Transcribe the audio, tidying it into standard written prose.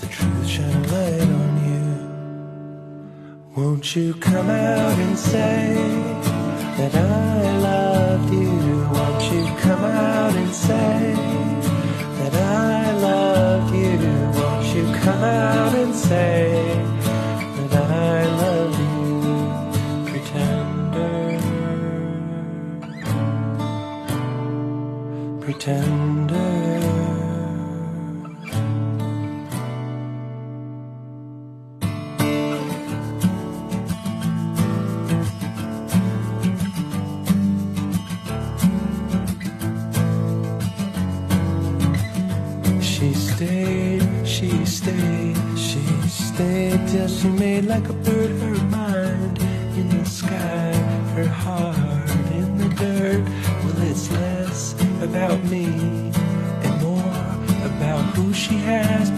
the truth shine a light on you? Won't you come out and say that I loved you? Won't you come out and say that I love you? Won't you come out and say that I love you? Pretender, pretender. She stayed till she made like a bird her mind in the sky, her heart in the dirt. Well, it's less about me and more about who she has